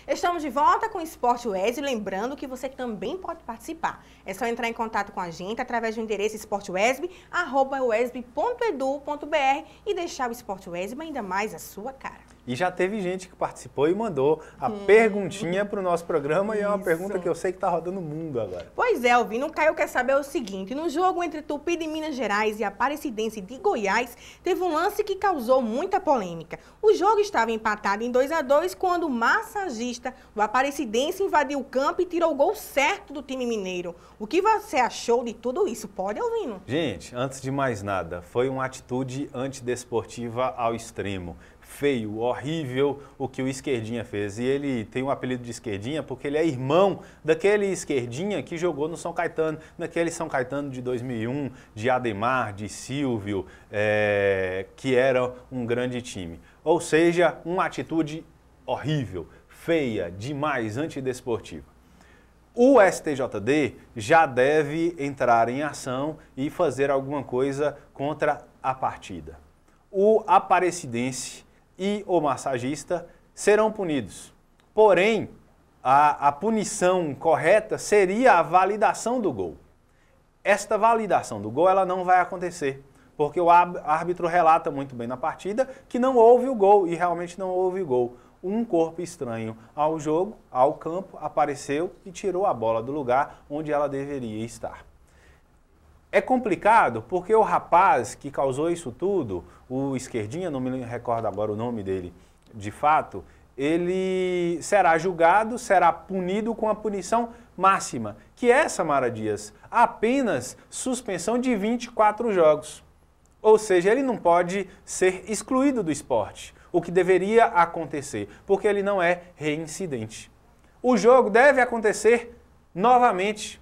Estamos de volta com o Esporte UESB, lembrando que você também pode participar. É só entrar em contato com a gente através do endereço esporteuesb@uesb.edu.br e deixar o Esporte UESB ainda mais a sua cara. E já teve gente que participou e mandou a perguntinha para o nosso programa. E é uma pergunta que eu sei que está rodando o mundo agora. Pois é, Alvino, o Caio quer saber o seguinte: no jogo entre Tupi de Minas Gerais e Aparecidense de Goiás, teve um lance que causou muita polêmica. O jogo estava empatado em 2-2 quando o massagista do Aparecidense invadiu o campo e tirou o gol certo do time mineiro. O que você achou de tudo isso? Pode, Alvino? Gente, antes de mais nada, foi uma atitude antidesportiva ao extremo. Feio, horrível o que o Esquerdinha fez. E ele tem o apelido de Esquerdinha porque ele é irmão daquele Esquerdinha que jogou no São Caetano, naquele São Caetano de 2001, de Ademar, de Silvio, que era um grande time. Ou seja, uma atitude horrível, feia, demais, antidesportiva. O STJD já deve entrar em ação e fazer alguma coisa contra a partida. O Aparecidense e o massagista serão punidos. Porém, a punição correta seria a validação do gol. Esta validação do gol ela não vai acontecer, porque o árbitro relata muito bem na partida que não houve o gol, e realmente não houve o gol. Um corpo estranho ao jogo, ao campo, apareceu e tirou a bola do lugar onde ela deveria estar. É complicado porque o rapaz que causou isso tudo, o Esquerdinha, não me recordo agora o nome dele de fato, ele será julgado, será punido com a punição máxima, que é, Samara Dias, apenas suspensão de 24 jogos. Ou seja, ele não pode ser excluído do esporte, o que deveria acontecer, porque ele não é reincidente. O jogo deve acontecer novamente,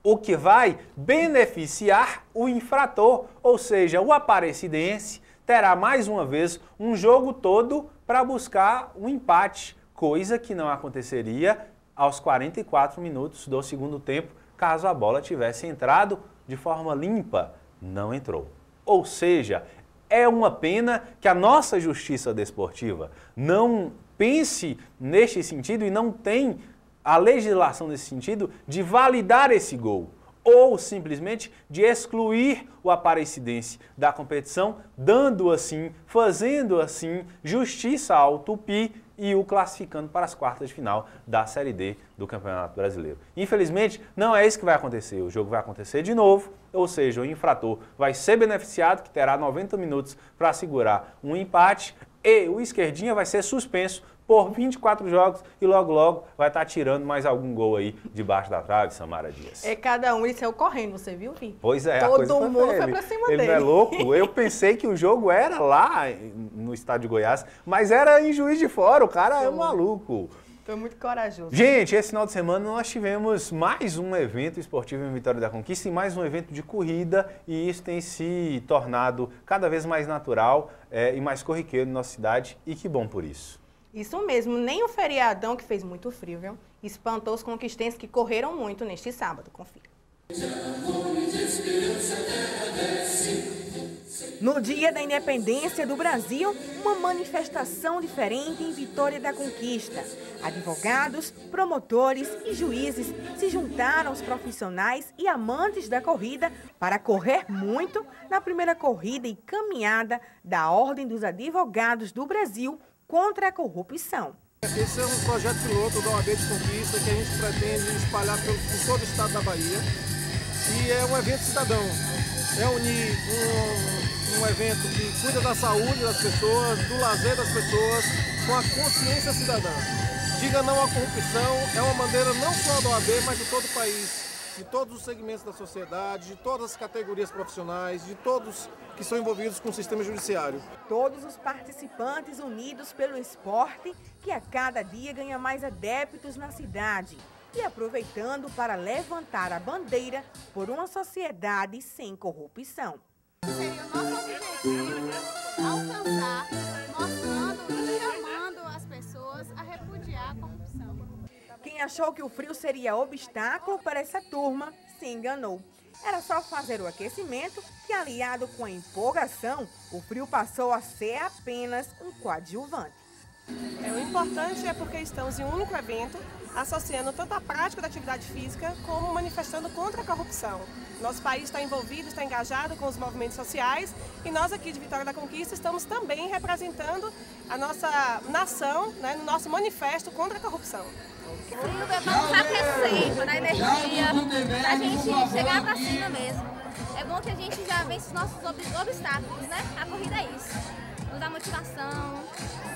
o que vai beneficiar o infrator, ou seja, o Aparecidense terá mais uma vez um jogo todo para buscar um empate, coisa que não aconteceria aos 44 minutos do segundo tempo, caso a bola tivesse entrado de forma limpa. Não entrou. Ou seja, é uma pena que a nossa justiça desportiva não pense neste sentido e não tem a legislação nesse sentido de validar esse gol ou simplesmente de excluir o Aparecidense da competição, dando assim, fazendo assim justiça ao Tupi e o classificando para as quartas de final da Série D do Campeonato Brasileiro. Infelizmente, não é isso que vai acontecer. O jogo vai acontecer de novo, ou seja, o infrator vai ser beneficiado, que terá 90 minutos para segurar um empate, e o Esquerdinha vai ser suspenso por 24 jogos e logo logo vai estar tirando mais algum gol aí debaixo da trave, Samara Dias. É cada um, ele saiu correndo, você viu, Vi? Pois é, todo mundo foi pra cima dele. Ele não é louco? Eu pensei que o jogo era lá no estado de Goiás, mas era em Juiz de Fora, o cara é maluco. Foi muito corajoso. Gente, esse final de semana nós tivemos mais um evento esportivo em Vitória da Conquista e mais um evento de corrida, e isso tem se tornado cada vez mais natural e mais corriqueiro na nossa cidade, e que bom por isso. Isso mesmo, nem o feriadão, que fez muito frio, viu? Espantou os conquistenses que correram muito neste sábado. Confira. No Dia da Independência do Brasil, uma manifestação diferente em Vitória da Conquista. Advogados, promotores e juízes se juntaram aos profissionais e amantes da corrida para correr muito na primeira corrida e caminhada da Ordem dos Advogados do Brasil contra a corrupção. Esse é um projeto piloto da OAB de Conquista que a gente pretende espalhar por todo o estado da Bahia. E é um evento cidadão. É unir um evento que cuida da saúde das pessoas, do lazer das pessoas, com a consciência cidadã. Diga não à corrupção é uma bandeira não só da OAB, mas de todo o país, de todos os segmentos da sociedade, de todas as categorias profissionais, de todos que são envolvidos com o sistema judiciário. Todos os participantes unidos pelo esporte, que a cada dia ganha mais adeptos na cidade, e aproveitando para levantar a bandeira por uma sociedade sem corrupção. Seria o nosso objetivo alcançar, mostrando e chamando as pessoas a repudiar a corrupção. Quem achou que o frio seria obstáculo para essa turma se enganou. Era só fazer o aquecimento que, aliado com a empolgação, o frio passou a ser apenas um coadjuvante. O importante é porque estamos em um único evento, associando tanto a prática da atividade física como manifestando contra a corrupção. Nosso país está envolvido, está engajado com os movimentos sociais e nós aqui de Vitória da Conquista estamos também representando a nossa nação, né, no nosso manifesto contra a corrupção. Vamos aquecendo na energia, para a gente chegar para cima mesmo. É bom que a gente já vence os nossos obstáculos, né? A corrida é isso. Nos dá motivação,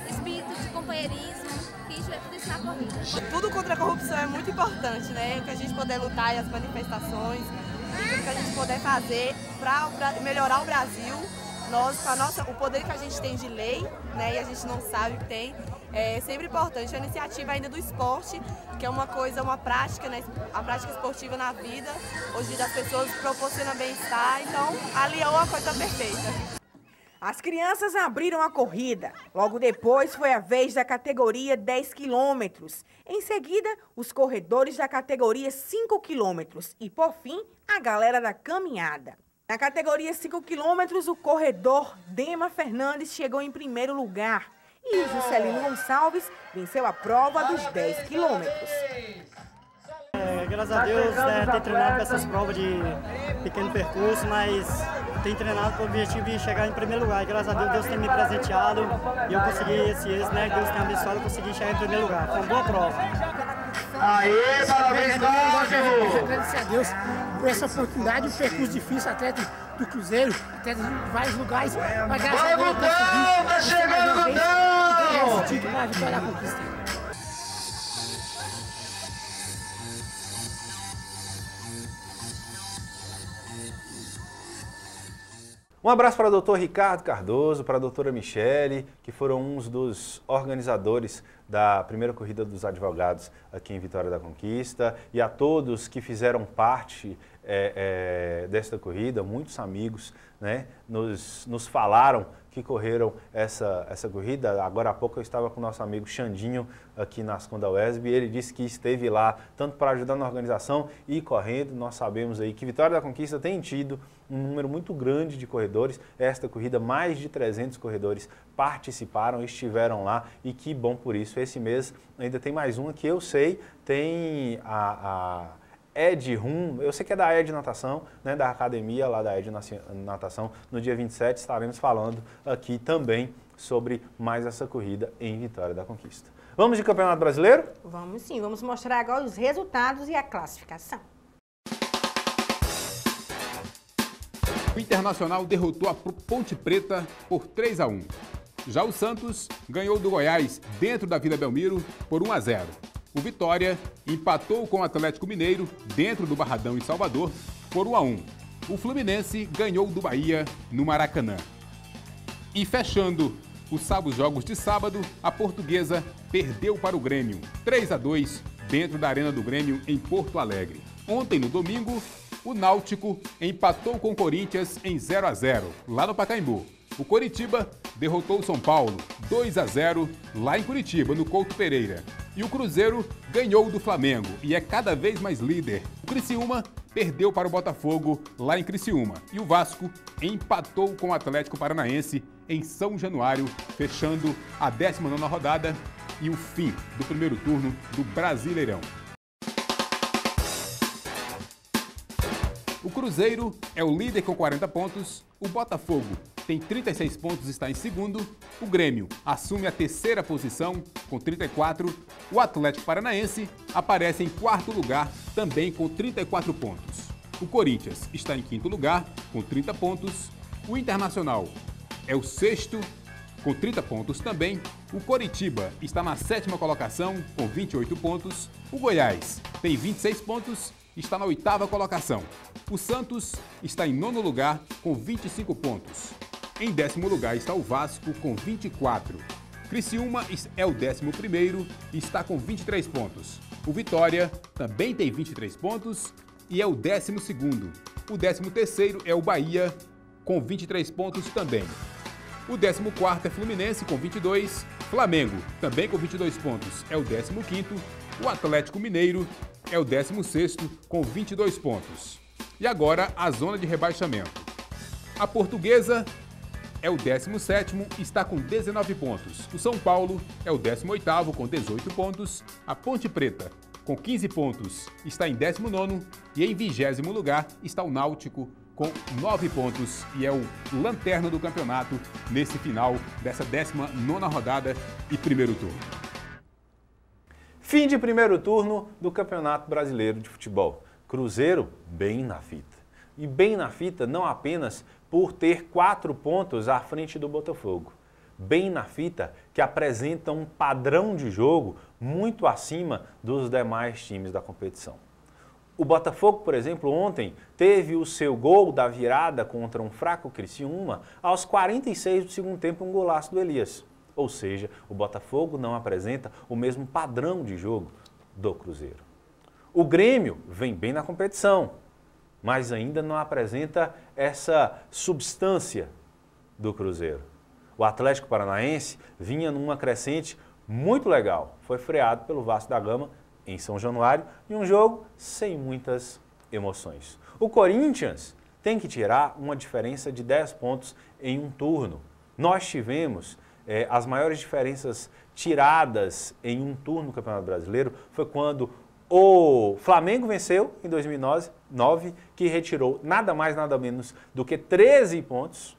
espírito de companheirismo, que isso é tudo isso na corrida. Tudo contra a corrupção é muito importante, né? O que a gente puder lutar e as manifestações, o que a gente puder fazer para melhorar o Brasil. Nós, o poder que a gente tem de lei, né, e a gente não sabe o que tem, é sempre importante. A iniciativa ainda do esporte, que é uma prática, né, a prática esportiva na vida, hoje das pessoas proporciona bem-estar, então aliou a coisa perfeita. As crianças abriram a corrida. Logo depois foi a vez da categoria 10 quilômetros. Em seguida, os corredores da categoria 5 quilômetros. E, por fim, a galera da caminhada. Na categoria 5 quilômetros, o corredor Dema Fernandes chegou em primeiro lugar. E o Juscelino Gonçalves venceu a prova dos 10 quilômetros. Graças a Deus, tenho treinado para essas provas de pequeno percurso, mas tenho treinado com o objetivo de chegar em primeiro lugar. E graças a Deus, Deus tem me presenteado e eu consegui esse êxito, né? Deus tem abençoado, eu consegui chegar em primeiro lugar. Foi uma boa prova. Aê, parabéns, Cláudio! Agradecer a Deus por essa oportunidade, um percurso difícil, atleta do Cruzeiro, atleta de vários lugares. Mas graças a Deus, tá chegando, Gutão! Esse título para a Vitória da Conquista. Um abraço para o doutor Ricardo Cardoso, para a doutora Michele, que foram uns dos organizadores da primeira corrida dos advogados aqui em Vitória da Conquista, e a todos que fizeram parte desta corrida, muitos amigos, né, nos falaram que correram essa corrida. Agora há pouco eu estava com o nosso amigo Xandinho aqui na Ascom da UESB, e ele disse que esteve lá tanto para ajudar na organização e correndo. Nós sabemos aí que Vitória da Conquista tem tido um número muito grande de corredores. Esta corrida, mais de 300 corredores participaram, estiveram lá, e que bom por isso. Esse mês ainda tem mais uma que eu sei, tem a Ed Rum, eu sei que é da Ed Natação, né, da academia lá da Ed Natação. No dia 27 estaremos falando aqui também sobre mais essa corrida em Vitória da Conquista. Vamos de Campeonato Brasileiro? Vamos sim, vamos mostrar agora os resultados e a classificação. O Internacional derrotou a Ponte Preta por 3-1. Já o Santos ganhou do Goiás dentro da Vila Belmiro por 1-0. O Vitória empatou com o Atlético Mineiro dentro do Barradão em Salvador por 1-1. O Fluminense ganhou do Bahia no Maracanã. E fechando os jogos de sábado, a Portuguesa perdeu para o Grêmio 3-2 dentro da Arena do Grêmio em Porto Alegre. Ontem, no domingo, o Náutico empatou com o Corinthians em 0-0 lá no Pacaembu. O Coritiba derrotou o São Paulo 2-0 lá em Curitiba, no Couto Pereira. E o Cruzeiro ganhou do Flamengo e é cada vez mais líder. O Criciúma perdeu para o Botafogo lá em Criciúma. E o Vasco empatou com o Atlético Paranaense em São Januário, fechando a 19ª rodada e o fim do primeiro turno do Brasileirão. O Cruzeiro é o líder com 40 pontos, o Botafogo tem 36 pontos e está em segundo, o Grêmio assume a terceira posição com 34, o Atlético Paranaense aparece em quarto lugar também com 34 pontos. O Corinthians está em quinto lugar com 30 pontos, o Internacional é o sexto com 30 pontos também, o Coritiba está na sétima colocação com 28 pontos, o Goiás tem 26 pontos, está na oitava colocação. O Santos está em nono lugar com 25 pontos. Em 10º lugar está o Vasco com 24. Criciúma é o 11º e está com 23 pontos. O Vitória também tem 23 pontos e é o 12º. O 13º é o Bahia com 23 pontos também. O 14º é Fluminense com 22. Flamengo também com 22 pontos é o 15º. O Atlético Mineiro é o 16º com 22 pontos. E agora a zona de rebaixamento. A Portuguesa é o 17º e está com 19 pontos. O São Paulo é o 18º com 18 pontos. A Ponte Preta, com 15 pontos, está em 19º e em 20º lugar está o Náutico com 9 pontos e é o lanterna do campeonato nesse final dessa 19ª rodada e primeiro turno. Fim de primeiro turno do Campeonato Brasileiro de Futebol. Cruzeiro bem na fita. E bem na fita não apenas por ter 4 pontos à frente do Botafogo. Bem na fita que apresenta um padrão de jogo muito acima dos demais times da competição. O Botafogo, por exemplo, ontem teve o seu gol da virada contra um fraco Criciúma aos 46 do segundo tempo, um golaço do Elias. Ou seja, o Botafogo não apresenta o mesmo padrão de jogo do Cruzeiro. O Grêmio vem bem na competição, mas ainda não apresenta essa substância do Cruzeiro. O Atlético Paranaense vinha numa crescente muito legal. Foi freado pelo Vasco da Gama em São Januário em um jogo sem muitas emoções. O Corinthians tem que tirar uma diferença de 10 pontos em um turno. Nós tivemos as maiores diferenças tiradas em um turno no Campeonato Brasileiro foi quando o Flamengo venceu em 2009, que retirou nada mais, nada menos do que 13 pontos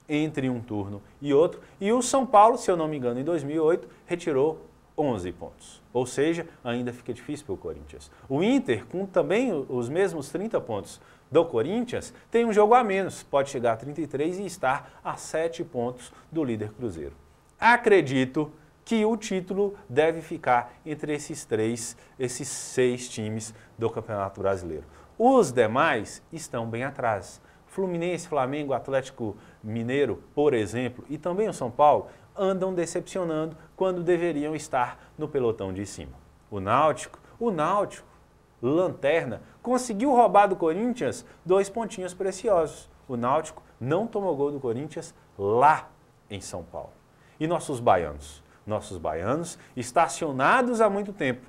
entre um turno e outro. E o São Paulo, se eu não me engano, em 2008, retirou 11 pontos. Ou seja, ainda fica difícil para o Corinthians. O Inter, com também os mesmos 30 pontos do Corinthians, tem um jogo a menos. Pode chegar a 33 e estar a 7 pontos do líder Cruzeiro. Acredito que o título deve ficar entre esses 6 times do Campeonato Brasileiro. Os demais estão bem atrás. Fluminense, Flamengo, Atlético Mineiro, por exemplo, e também o São Paulo, andam decepcionando quando deveriam estar no pelotão de cima. O Náutico, lanterna, conseguiu roubar do Corinthians 2 pontinhos preciosos. O Náutico não tomou gol do Corinthians lá em São Paulo. E nossos baianos? Nossos baianos, estacionados há muito tempo,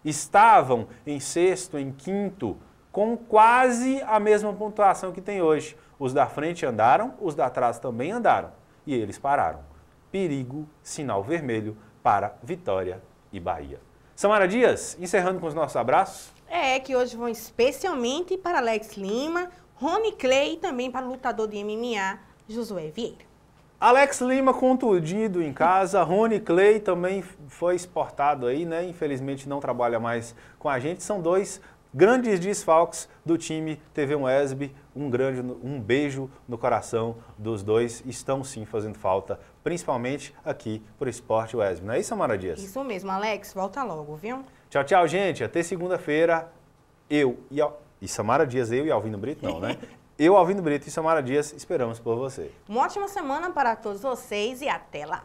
estavam em 6º, em 5º, com quase a mesma pontuação que tem hoje. Os da frente andaram, os da trás também andaram. E eles pararam. Perigo, sinal vermelho para Vitória e Bahia. Samara Dias, encerrando com os nossos abraços. Que hoje vão especialmente para Alex Lima, Rony Clay e também para o lutador de MMA, Josué Vieira. Alex Lima contundido em casa, Rony Clay também foi exportado aí, né? Infelizmente não trabalha mais com a gente. São 2 grandes desfalques do time TV UESB. Um beijo no coração dos 2. Estão sim fazendo falta, principalmente aqui para o Esporte UESB. Não é isso, Samara Dias? Isso mesmo, Alex. Volta logo, viu? Tchau, tchau, gente. Até segunda-feira. E Samara Dias, eu e Alvino Brito, não, né? Eu, Alvino Brito e Samara Dias, esperamos por você. Uma ótima semana para todos vocês e até lá.